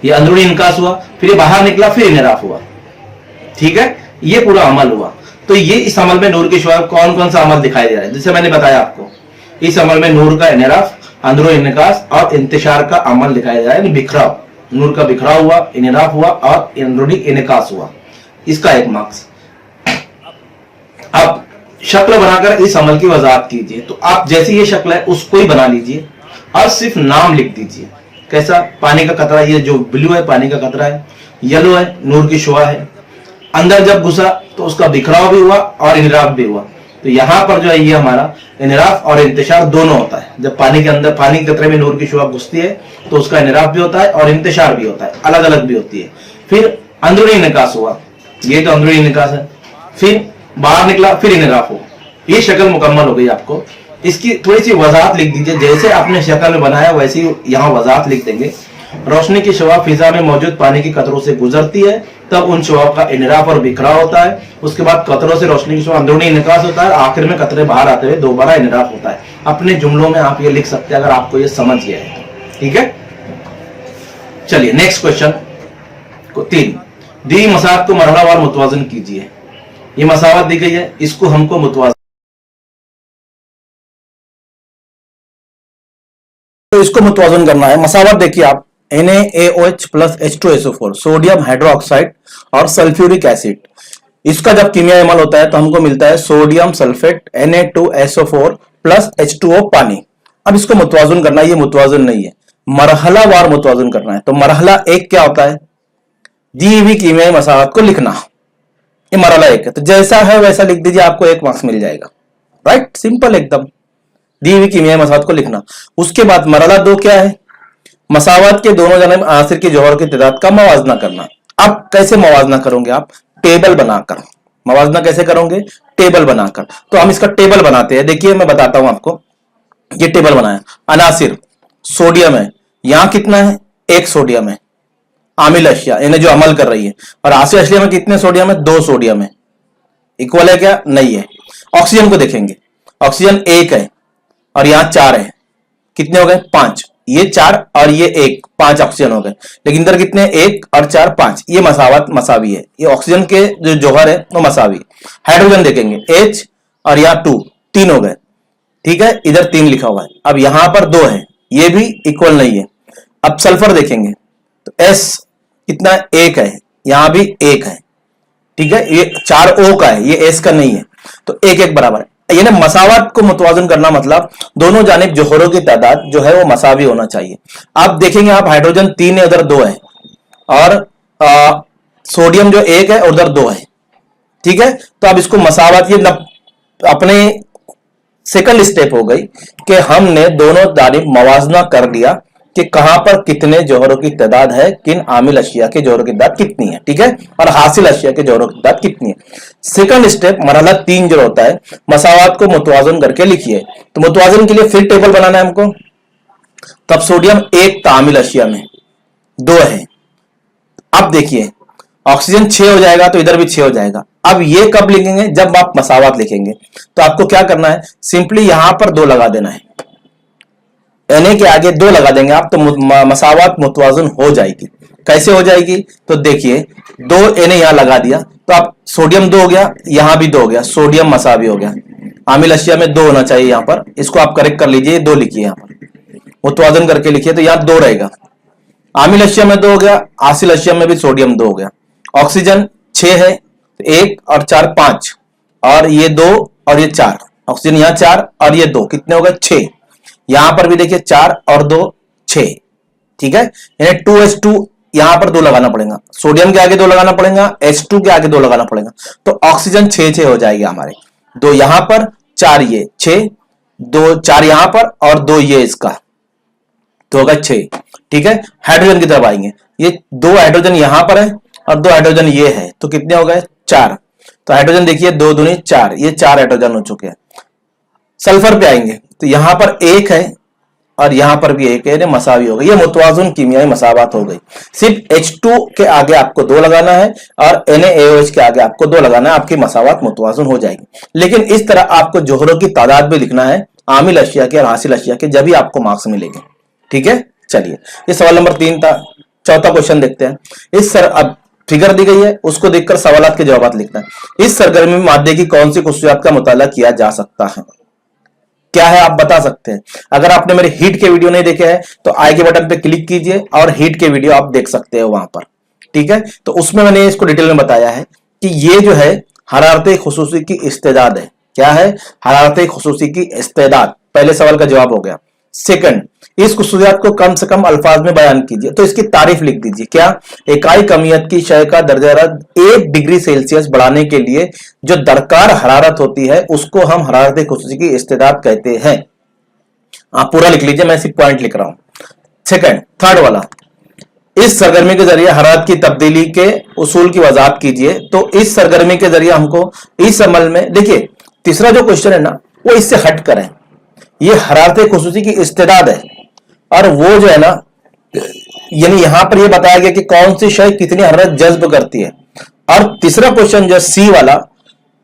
ये अंदरूनी इनकास हुआ, फिर ये बाहर निकला, फिर इन्हिराफ हुआ। ठीक है, ये पूरा अमल हुआ। तो ये इस अमल में नूर के शुआ कौन कौन सा अमल दिखाई दे रहा है, जैसे मैंने बताया आपको, इस अमल में नूर का इन्हिराफ, अंदरूनी इनकास और इंतशार का अमल दिखाई दे रहा है, यानी बिखराव, नूर का बिखराव हुआ, इन्हिराफ हुआ और अंदरूनी इनकास हुआ। इसका 1 मार्क्स। अब शक्ल बनाकर इस अमल की वजाहत कीजिए, तो आप जैसी ये शक्ल है उसको ही बना लीजिए और सिर्फ नाम लिख दीजिए। कैसा, पानी का कतरा, ये जो ब्लू है पानी का कतरा है, येलो है नूर की शुआ है, अंदर जब घुसा तो उसका बिखराव भी हुआ और इन्हिराफ भी हुआ। तो यहां पर जो है ये हमारा इन्हिराफ और इंतशार दोनों होता है। जब पानी के अंदर पानी के कतरे में नूर की शुआ घुसती है तो उसका इन्हिराफ भी होता है और इंतशार भी होता है, अलग अलग भी होती है। फिर अंदरूनी निकास हुआ, ये तो अंदरूनी निकास है, फिर बाहर निकला, फिर इन्हिराफ हुआ। ये शक्ल मुकम्मल हो गई आपको। इसकी थोड़ी सी वजाहत लिख दीजिए, जैसे आपने शक्ल में बनाया वैसे ही यहाँ वजाहत लिख देंगे। रोशनी की शुआ फिजा में मौजूद पानी के कतरों से गुजरती है, तब उन शुआओं का इन्हिराफ और बिखराव होता है। उसके बाद कतरों से रोशनी की शुआ अंदरूनी निकास होता है, आखिर में कतरे बाहर आते हुए दोबारा इन्हिराफ होता है। अपने जुमलों में आप ये लिख सकते हैं अगर आपको ये समझ गया है तो। ठीक है, चलिए नेक्स्ट क्वेश्चन को 3, दी मसावत को मरहलावार मुतवाजन कीजिए। ये मसावत दी गई है, इसको हमको मुतवाजन, तो इसको मुतवाजन करना है। मसावत देखिए आप, NaOH plus H2SO4 sodium hydroxide और सल्फ्यूरिक एसिड। इसका जब कीमियाई अमल होता है तो हमको मिलता है sodium sulphate Na2SO4 plus H2O पानी। अब इसको मुतवाजुन करना है, ये मुतवाजुन नहीं है, मरहला वार मुतवाजुन करना है। तो मरहला एक क्या होता है, दी हुई कीमियाई मसावत को लिखना, ये मरहला एक है। तो जैसा है वैसा लिख दीजिए, आपको 1 मार्क्स मिल जाएगा। राइट, सिंपल एकदम, दी हुई कीमियाई मसावत को लिखना। उसके बाद मरहला 2 क्या है, मसावत के दोनों जानिब आसिर की जौहर की तादाद का मवाजना करना। अब कैसे मवाजना करोगे आप, टेबल बनाकर। मवाजना कैसे करोगे, टेबल बनाकर। तो हम इसका टेबल बनाते हैं, देखिए मैं बताता हूं आपको। ये टेबल बनाया, अनासिर सोडियम है, यहां कितना है, 1 सोडियम है, आमिल अशिया यानी जो अमल कर रही है, और आसिल अशिया में कितने सोडियम है, 2 सोडियम है। इक्वल है क्या, नहीं है। ऑक्सीजन को देखेंगे, ऑक्सीजन 1 है और यहां 4 है, कितने हो गए, 5। ये 4 और ये 1, 5 ऑक्सीजन हो गए। लेकिन इधर कितने, 1 और 4 5, ये मसावत मसावी है, ये ऑक्सीजन के जो जौहर है वो मसावी है। हाइड्रोजन देखेंगे, H और यहाँ 2, 3 हो गए, ठीक है, इधर 3 लिखा हुआ है। अब यहां पर 2 है, ये भी इक्वल नहीं है। अब सल्फर देखेंगे तो S कितना, 1 है, यहां भी 1 है, ठीक है, ये 4 O का है, ये S का नहीं है, तो 1 1 बराबर है। यानी मसावत को मुतवाजन करना मतलब दोनों जानिब जोहरों की तादाद जो है वो मसावी होना चाहिए। अब देखेंगे आप, हाइड्रोजन 3 है, उधर 2 है, और सोडियम जो 1 है उधर 2 है, ठीक है। तो अब इसको मसावत, ये अपने सेकंड स्टेप हो गई कि हमने दोनों जानिब मवाजना कर लिया कि कहां पर कितने जौहरों की तादाद है, किन आमिल अशिया के जौहरों की तादाद कितनी है, ठीक है, और हासिल अशिया के जौहरों की तादाद कितनी है। सेकंड स्टेप मरहला 3 जो होता है, मसावत को मुतवाजन करके लिखिए। तो मुतवाजन के लिए फिर टेबल बनाना है हमको। तब सोडियम 1 था आमिल अशिया में, 2 है। अब देखिए ऑक्सीजन 6 हो जाएगा तो इधर भी 6 हो जाएगा। अब ये कब लिखेंगे, जब आप मसावत लिखेंगे। तो आपको क्या करना है, सिंपली यहां पर 2 लगा देना है, Na के आगे 2 लगा देंगे आप, तो मसावत मुतवाजन हो जाएगी। कैसे हो जाएगी, तो देखिए 2 Na यहां लगा दिया, तो आप सोडियम 2 हो गया, यहां भी 2 हो गया, सोडियम मसावी हो गया। आमिल अशिया में 2 होना चाहिए यहां पर, इसको आप करेक्ट कर लीजिए, 2 लिखिए यहां पर, मुतवाजन करके लिखिए, तो यहां 2 रहेगा। आमिल अशिया में 2 हो गया, आसिल अशिया में भी सोडियम 2 हो गया। ऑक्सीजन 6 है, 1 और 4 5, और ये 2 और ये 4, ऑक्सीजन यहां 4 और ये 2, कितने हो गए, 6। यहां पर भी देखिए 4 और 2 6, ठीक है, यानी 2H2 यहां पर 2 लगाना पड़ेगा, सोडियम के आगे 2 लगाना पड़ेगा, H2 के आगे 2 लगाना पड़ेगा, तो ऑक्सीजन 6 हो जाएगी हमारे। 2 यहां पर, 4 ये 6, 2 4 यहां पर और 2 ये इसका, तो होगा 6, ठीक है। हाइड्रोजन की तरफ आएंगे, ये 2 हाइड्रोजन यहां पर है और 2 हाइड्रोजन ये है, तो कितने हो गए, 4। तो हाइड्रोजन देखिए 2 दूनी 4, ये 4 हाइड्रोजन हो चुके हैं। सल्फर पे आएंगे तो यहां पर 1 है और यहां पर भी 1 है, मसावी हो गई, ये मुतवाजुन कीमियाई मसावत हो गई। सिर्फ H2 के आगे आपको 2 लगाना है और NaOH के आगे आपको 2 लगाना है, आपकी मसावत मुतवाजुन हो जाएगी। लेकिन इस तरह आपको जोहरों की तादाद भी लिखना है, आमिल अशिया के और हासिल अशिया के, जब भी आपको मार्क्स मिलेंगे, ठीक है। चलिए, ये सवाल नंबर 3 था। चौथा क्वेश्चन देखते हैं। इस अब फिगर दी गई है, उसको देखकर सवालात के जवाब लिखना है। इस सरगर्मी में मादे की कौन सी खुसूसियात का मुताला किया जा सकता है, क्या है आप बता सकते हैं। अगर आपने मेरे हीट के वीडियो नहीं देखे हैं तो आई के बटन पे क्लिक कीजिए और हीट के वीडियो आप देख सकते हैं वहां पर, ठीक है। तो उसमें मैंने इसको डिटेल में बताया है कि ये जो है हरारत खुसूसी की इस्तेदाद है। क्या है, हरारत खुसूसी की इस्तेदाद। पहले सवाल का जवाब हो गया। सेकंड, इस खुसूसियात को कम से कम अल्फाज में बयान कीजिए, तो इसकी तारीफ लिख दीजिए। क्या, इकाई कमियत की शय का दर्जा 1 डिग्री सेल्सियस बढ़ाने के लिए जो दरकार हरारत होती है उसको हम हरारत खुसूसी की इस्तेदाद कहते हैं। आप पूरा लिख लीजिए, मैं सिर्फ पॉइंट लिख रहा हूं। सेकंड, थर्ड वाला, इस सरगर्मी के जरिए हरारत की तब्दीली के उसूल की वजाहत कीजिए। तो इस सरगर्मी के जरिए हमको इस अमल में, देखिए तीसरा जो क्वेश्चन है ना वो इससे हट कर है, ये हरारत खुसूसी की इस्तेदाद है, और वो जो है ना, यानी यहां पर ये बताया गया कि कौन सी शय कितनी हरारत जज्ब करती है। और तीसरा क्वेश्चन जो सी वाला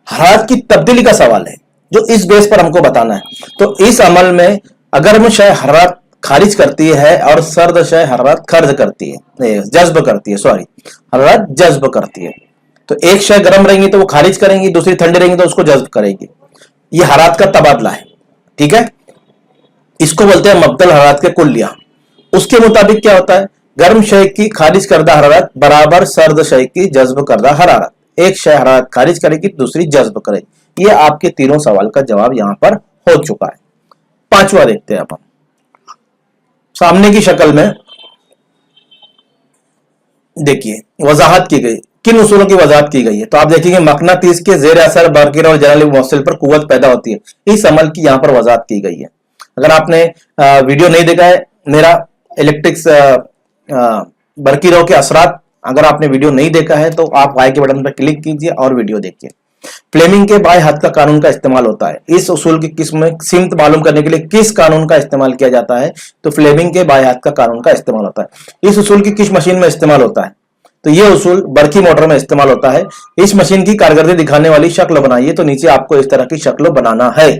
हरारत की तब्दीली का सवाल है, जो इस बेस पर हमको बताना है। तो इस अमल में अगर में शय हरारत खारिज करती है और सर्द शय हरारत खर्ज करती है, जज्ब करती है, सॉरी हरारत जज्ब करती है। तो एक शय गर्म रहेंगी तो वो खारिज करेंगी, दूसरी ठंडी रहेंगी तो उसको जज्ब करेगी। ये हरारत का तबादला है, ठीक है। इसको बोलते हैं मबदल हरारत के कुल्लिया। उसके मुताबिक क्या होता है, गर्म शय की खारिज करदा हरारत बराबर सर्द शय की जज्ब करदा हरारत। एक शय हरारत खारिज करेगी, दूसरी जज्ब करेगी। ये आपके तीनों सवाल का जवाब यहां पर हो चुका है। पांचवा देखते हैं अपन। सामने की शक्ल में देखिए वजाहत की गई, किन उसूलों की वजाहत की गई है। तो आप देखेंगे मकनातीस के जेर असर बरकीर और जलाली मौसल पर कुव्वत पैदा होती है, इस अमल की यहां पर वजाहत की गई है। अगर आपने वीडियो नहीं देखा है मेरा इलेक्ट्रिक्स बरकीरों के असरात, अगर आपने वीडियो नहीं देखा है तो आप आई के बटन पर क्लिक कीजिए और वीडियो देखिए। फ्लेमिंग के बाएं हाथ का कानून का इस्तेमाल होता है। इस उसूल की किस्म सिमत मालूम करने के लिए किस कानून का इस्तेमाल किया जाता है? तो फ्लेमिंग के बाएं हाथ का कानून का इस्तेमाल होता है। इस उसूल की किस मशीन में इस्तेमाल होता है? तो यह उसूल बरकी मोटर में इस्तेमाल होता है। इस मशीन की कारकर्दगी दिखाने वाली शक्ल बनाइए। तो नीचे आपको इस तरह की शक्ल बनाना है।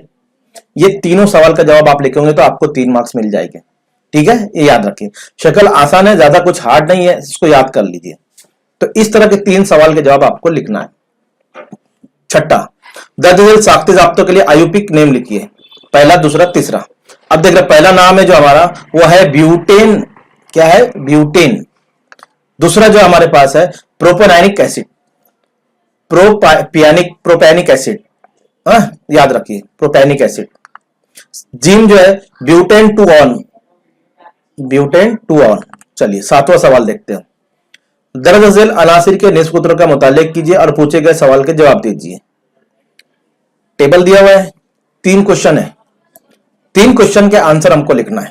ये तीनों सवाल का जवाब आप लिखेंगे तो आपको 3 मार्क्स मिल जाएंगे। ठीक है, ये याद रखिए। शक्ल आसान है, ज्यादा कुछ हार्ड नहीं है, इसको याद कर लीजिए। तो इस तरह के 3 सवाल के जवाब आपको लिखना है। छठा, दर्ज झेल साख्ते जाब्तों के लिए आयुपिक नेम लिखिए, पहला, दूसरा, तीसरा। अब देख रहे पहला नाम है जो हमारा वो है ब्यूटेन। क्या है? ब्यूटेन। दूसरा जो हमारे पास है प्रोपेनाइक एसिड, प्रोपैनिक एसिड, याद रखिए प्रोपैनिक एसिड। जीन जो है butane two on, butane two on. चलिए 7वां सवाल देखते हैं। दर्ज झेल अनासिर के निस्बतों का मुतालिक कीजिए और पूछे गए सवाल के जवाब दीजिए। टेबल दिया हुआ है, 3 क्वेश्चन है, 3 क्वेश्चन के आंसर हमको लिखना है।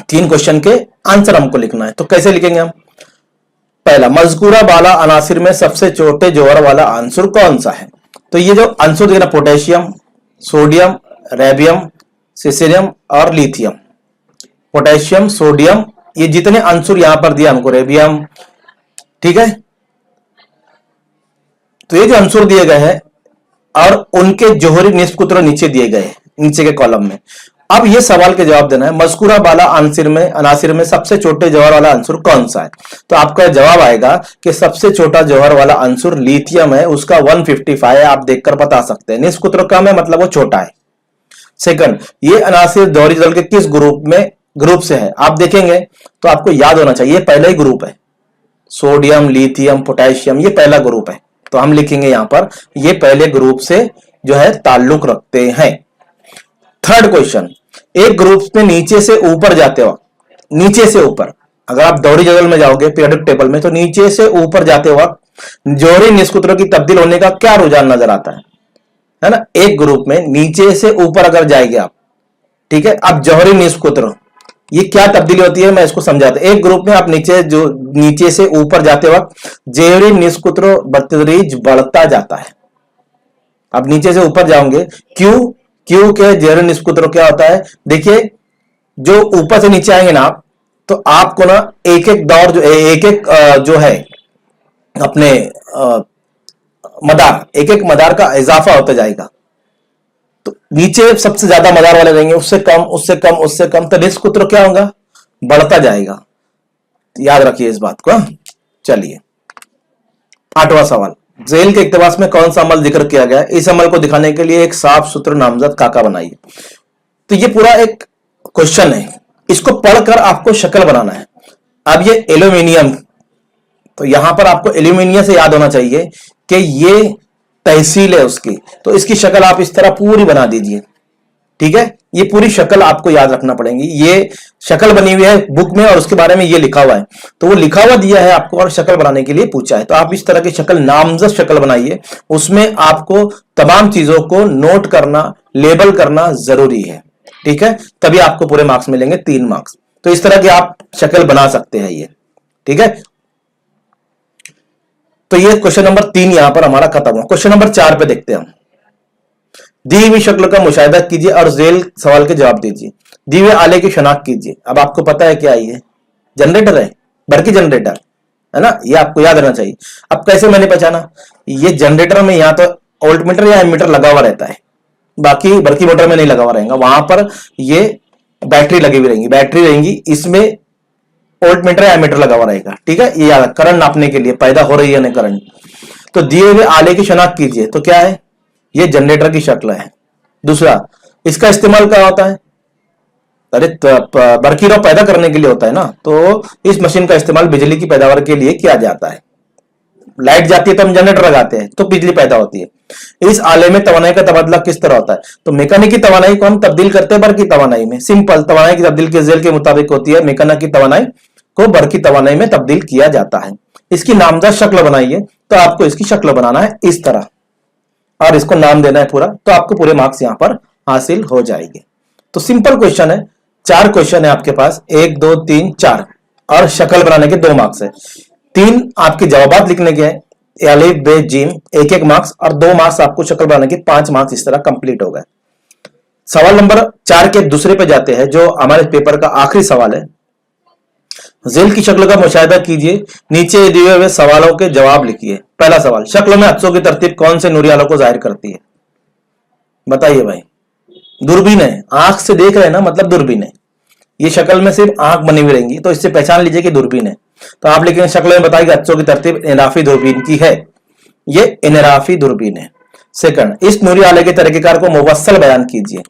3 क्वेश्चन के आंसर हमको लिखना है। तो कैसे लिखेंगे हम? पहला, मजकूरा बाला अनासिर में सबसे छोटे जौहर वाला आंसर कौन सा है? तो ये जो आंसर दिया ना, पोटेशियम, सोडियम, रेबियम, सीसियम और लिथियम। पोटेशियम, सोडियम, ये जितने आंसर यहां पर दिया हमको, रेबियम, ठीक है। तो ये जो आंसर दिए गए हैं और उनके जोहरी निस्बतों नीचे दिए गए, नीचे के कॉलम में। अब ये सवाल के जवाब देना है, मज़कूरा बाला अनासिर में सबसे छोटे जौहर वाला आंसर कौन सा है? तो आपका जवाब आएगा कि सबसे छोटा जौहर वाला आंसर लिथियम है, उसका 155 है। आप देखकर बता सकते हैं, निस्बत कम है मतलब वो छोटा है। सेकंड, ये अनासिर दोहरी जल के किस ग्रुप से है? आप देखेंगे तो आपको याद होना चाहिए पहला ही ग्रुप है, सोडियम, लिथियम, पोटेशियम, ये पहला ग्रुप है। तो हम लिखेंगे यहां पर ये पहले ग्रुप से जो है ताल्लुक रखते हैं। थर्ड क्वेश्चन, एक ग्रुप में नीचे से ऊपर जाते वक्त, नीचे से ऊपर, अगर आप दौड़ी जदवल में जाओगे पीरियोडिक टेबल में, तो नीचे से ऊपर जाते वक्त जोहरी निस्बतों की तब्दील होने का क्या रुझान नजर आता है ना? एक ग्रुप में नीचे से ऊपर अगर जाएंगे आप, ठीक है। अब जोहरी निस्बतों ये क्या तब्दीली होती है मैं इसको समझाता हूं। एक ग्रुप में आप नीचे से ऊपर जाते वक्त जोहरी निस्बतों बतदरीज बढ़ता जाता है। अब नीचे से ऊपर जाओगे, क्यू के जोहरी निस्बतों क्या होता है? देखिए जो ऊपर से नीचे आएंगे ना आप, तो आपको ना एक एक दौर जो है अपने मदार, एक एक मदार का इजाफा होता जाएगा। तो नीचे सबसे ज्यादा मदार वाले रहेंगे, उससे कम, उससे कम, उससे कम, तो निस्बत क्या होगा? बढ़ता जाएगा। याद रखिए इस बात को। चलिए 8वां सवाल, जेल के इक्तबास में कौन सा अमल जिक्र किया गया है? इस अमल को दिखाने के लिए एक साफ सुथरा नामजद खाका बनाइए। तो ये पूरा एक क्वेश्चन है, इसको पढ़कर आपको शक्ल बनाना है। अब ये एल्यूमिनियम, तो यहां पर आपको एल्यूमिनियम से याद होना चाहिए कि ये तहसील है उसकी, तो इसकी शक्ल आप इस तरह पूरी बना दीजिए। ठीक है, ये पूरी शक्ल आपको याद रखना पड़ेगी। ये शक्ल बनी हुई है बुक में और उसके बारे में ये लिखा हुआ है, तो वो लिखा हुआ दिया है आपको और शक्ल बनाने के लिए पूछा है। तो आप इस तरह की शक्ल, नामजद शक्ल बनाइए, उसमें आपको तमाम चीजों को नोट करना, लेबल करना जरूरी है। ठीक है, तभी आपको पूरे मार्क्स मिलेंगे, 3 मार्क्स। तो इस तरह की आप शक्ल बना सकते हैं ये। ठीक है, तो ये क्वेश्चन नंबर 3 यहां पर हमारा खत्म हुआ। क्वेश्चन नंबर 4 पे देखते हैं हम। दी हुई शक्ल का मुशाहिदा कीजिए और जेल सवाल के जवाब दीजिए। दी हुए आले की शनाख्त कीजिए। अब आपको पता है क्या ये जनरेटर है, बरकी जनरेटर है ना, ये आपको याद रहना चाहिए। अब कैसे मैंने पहचाना? ये जनरेटर में या तो वोल्टमीटर या एमीटर लगा हुआ रहता है, बाकी बरकी मोटर में नहीं लगा हुआ रहेगा। वहां पर ये बैटरी लगी हुई रहेंगी, बैटरी रहेंगी, इसमें वोल्टमीटर या एमीटर लगा हुआ रहेगा। ठीक है, ये याद, करंट नापने के लिए पैदा हो रही है ना करंट। तो दिए हुए आले की शनाख्त कीजिए, तो क्या है? ये जनरेटर की शक्ल है। दूसरा, इसका इस्तेमाल क्या होता है? अरे बरकीरा पैदा करने के लिए होता है ना, तो इस मशीन का इस्तेमाल बिजली की पैदावार के लिए किया जाता है। लाइट जाती है तो हम जनरेटर लगाते हैं तो बिजली पैदा होती है। इस आले में तवानाई का तबादला किस तरह होता है? तो मैकेनिकी तवानाई को हम तब्दील करते हैं बरकी तवानाई में। सिंपल, तवानाई की तब्दील के जेल के मुताबिक होती है। मैकेनिकी तवानाई को बरकी तवानाई में तब्दील किया जाता है। इसकी नामजद शक्ल बनाइए, तो आपको इसकी शक्ल बनाना है इस तरह और इसको नाम देना है पूरा, तो आपको पूरे मार्क्स यहां पर हासिल हो जाएंगे। तो सिंपल क्वेश्चन है, 4 क्वेश्चन है आपके पास, 1 2 3 4, और शक्ल बनाने के 2 मार्क्स है। 3 आपके जवाबात लिखने के हैं, अलिफ बे जीम, 1 मार्क्स, और 2 मार्क्स आपको शक्ल बनाने के, 5 मार्क्स इस तरह कंप्लीट हो गए। सवाल नंबर 4 के दूसरे पे जाते हैं, जो हमारे पेपर का आखिरी सवाल है। जेल की शक्ल का मुशाहिदा कीजिए, नीचे दिए हुए सवालों के जवाब लिखिए। पहला सवाल, शक्ल में अक्सों की तरतीब कौन से नूरी आलों को जाहिर करती है? बताइए भाई। दूरबीन है, आंख से देख रहे हैं ना, मतलब दूरबीन है। ये शक्ल में सिर्फ आंख बनी हुई रहेंगी, तो इससे पहचान लीजिए कि दूरबीन है। तो आप लिखेंगे शक्ल में बताइए अक्सों की तरतीब इनराफी दूरबीन की है। ये इनराफी दूरबीन है। सेकंड, इस नूरी आले के तरीकेकार को मुफस्सल बयान कीजिए।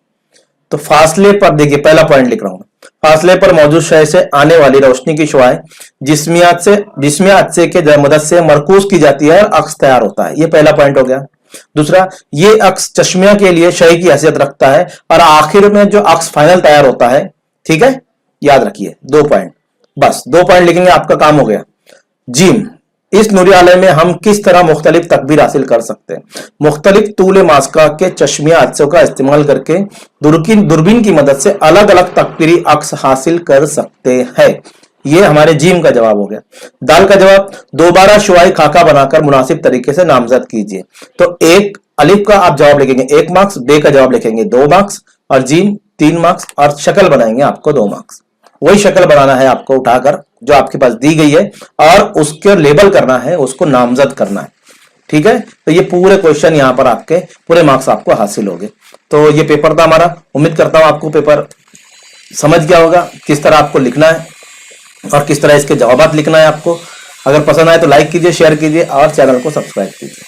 तो फासले पर देखिए, पहला पॉइंट लिख रहा हूं, फासले पर मौजूद शय से आने वाली रोशनी की शुआएं जिस्मियात से के मदद से मरकूज की जाती है और अक्स तैयार होता है। ये पहला पॉइंट हो गया। दूसरा, ये अक्स चश्मिया के लिए शय की हैसियत रखता है और आखिर में जो अक्स फाइनल तैयार होता है, ठीक है, याद रखिए। 2 पॉइंट, बस 2 पॉइंट लिखेंगे, आपका काम हो गया। जीम, इस नूरी आलय में हम किस तरह मुख्तलिफ तकबीर हासिल कर सकते हैं? मुख्तलिफ तूल मास्का के चश्मिया हादसों का इस्तेमाल करके दूरबीन की मदद से अलग अलग तकबीरी अक्स हासिल कर सकते हैं। ये हमारे जीम का जवाब हो गया। दाल का जवाब, दोबारा शुआई खाका बनाकर मुनासिब तरीके से नामजद कीजिए। तो 1 अलिफ का आप जवाब लिखेंगे 1 मार्क्स, बे का जवाब लिखेंगे 2 मार्क्स, और जीम 3 मार्क्स, और शक्ल बनाएंगे आपको 2 मार्क्स। वही शक्ल बनाना है आपको उठाकर जो आपके पास दी गई है, और उसके लेबल करना है, उसको नामजद करना है। ठीक है, तो ये पूरे क्वेश्चन यहां पर आपके पूरे मार्क्स आपको हासिल हो गए। तो ये पेपर था हमारा। उम्मीद करता हूं आपको पेपर समझ गया होगा, किस तरह आपको लिखना है और किस तरह इसके जवाब लिखना है आपको। अगर पसंद आए तो लाइक कीजिए, शेयर कीजिए और चैनल को सब्सक्राइब कीजिए।